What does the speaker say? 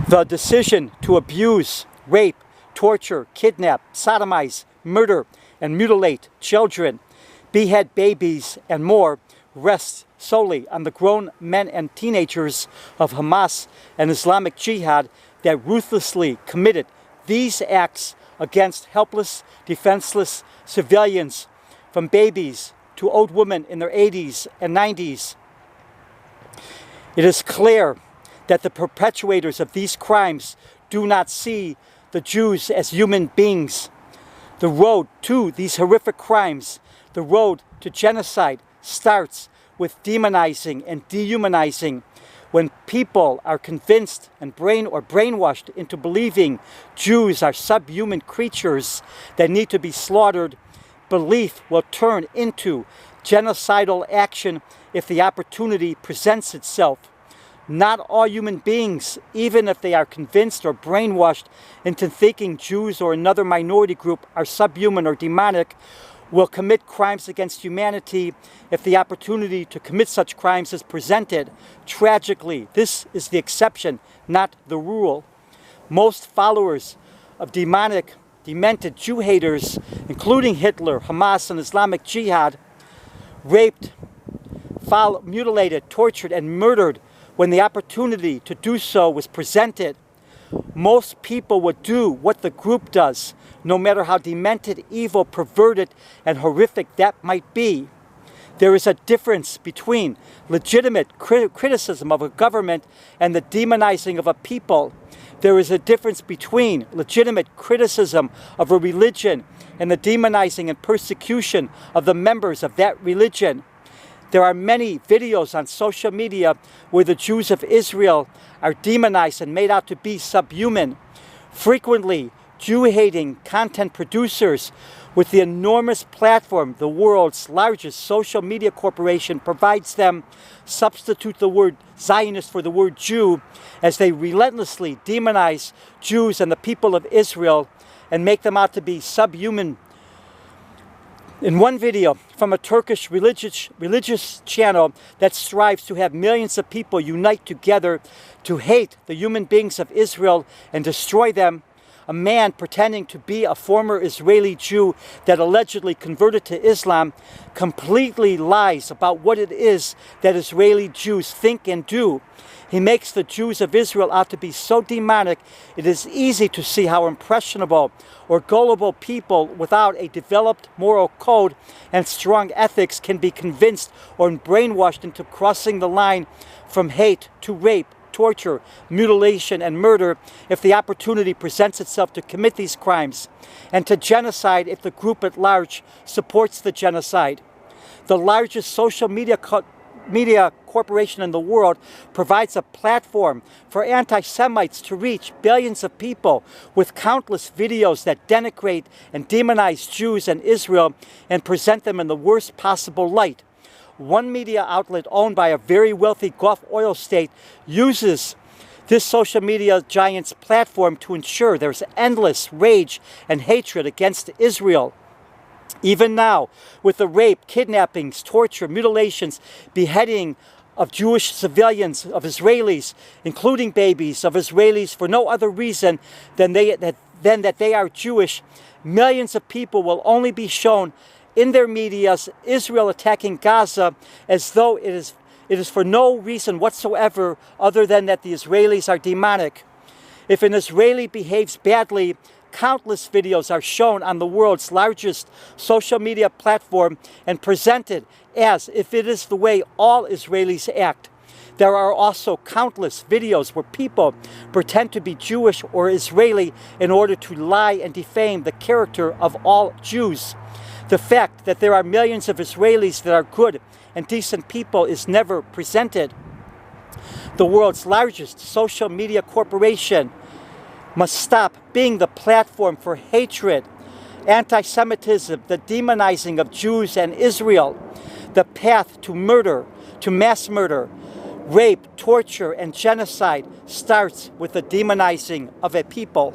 The decision to abuse, rape, torture, kidnap, sodomize, murder, and mutilate children, behead babies, and more rests solely on the grown men and teenagers of Hamas and Islamic Jihad that ruthlessly committed these acts against helpless, defenseless civilians, from babies to old women in their 80s and 90s. It is clear that the perpetrators of these crimes do not see the Jews as human beings. The road to these horrific crimes, the road to genocide, starts with demonizing and dehumanizing. When people are convinced and brainwashed into believing Jews are subhuman creatures that need to be slaughtered, belief will turn into genocidal action if the opportunity presents itself. Not all human beings, even if they are convinced or brainwashed into thinking Jews or another minority group are subhuman or demonic, will commit crimes against humanity if the opportunity to commit such crimes is presented. Tragically, this is the exception, not the rule. Most followers of demented Jew haters, including Hitler, Hamas, and Islamic Jihad, raped, mutilated, tortured, and murdered when the opportunity to do so was presented. Most people would do what the group does, no matter how demented, evil, perverted, and horrific that might be. There is a difference between legitimate criticism of a government and the demonizing of a people. There is a difference between legitimate criticism of a religion and the demonizing and persecution of the members of that religion. There are many videos on social media where the Jews of Israel are demonized and made out to be subhuman. Frequently, Jew-hating content producers with the enormous platform the world's largest social media corporation provides them substitute the word Zionist for the word Jew as they relentlessly demonize Jews and the people of Israel and make them out to be subhuman. In one video from a Turkish religious channel that strives to have millions of people unite together to hate the human beings of Israel and destroy them, a man pretending to be a former Israeli Jew that allegedly converted to Islam completely lies about what it is that Israeli Jews think and do. He makes the Jews of Israel out to be so demonic, it is easy to see how impressionable or gullible people without a developed moral code and strong ethics can be convinced or brainwashed into crossing the line from hate to rape, torture, mutilation, and murder if the opportunity presents itself to commit these crimes, and to genocide if the group at large supports the genocide. The largest social media corporation in the world provides a platform for anti-Semites to reach billions of people with countless videos that denigrate and demonize Jews and Israel and present them in the worst possible light. One media outlet owned by a very wealthy Gulf oil state uses this social media giant's platform to ensure there's endless rage and hatred against Israel. Even now, with the rape, kidnappings, torture, mutilations, beheading of Jewish civilians, of Israelis, including babies, of Israelis for no other reason than that they are Jewish, millions of people will only be shown in their medias Israel attacking Gaza as though it is for no reason whatsoever other than that the Israelis are demonic. If an Israeli behaves badly, countless videos are shown on the world's largest social media platform and presented as if it is the way all Israelis act. There are also countless videos where people pretend to be Jewish or Israeli in order to lie and defame the character of all Jews. The fact that there are millions of Israelis that are good and decent people is never presented. The world's largest social media corporation must stop being the platform for hatred, anti-Semitism, the demonizing of Jews and Israel, the path to murder, to mass murder, rape, torture, and genocide starts with the demonizing of a people.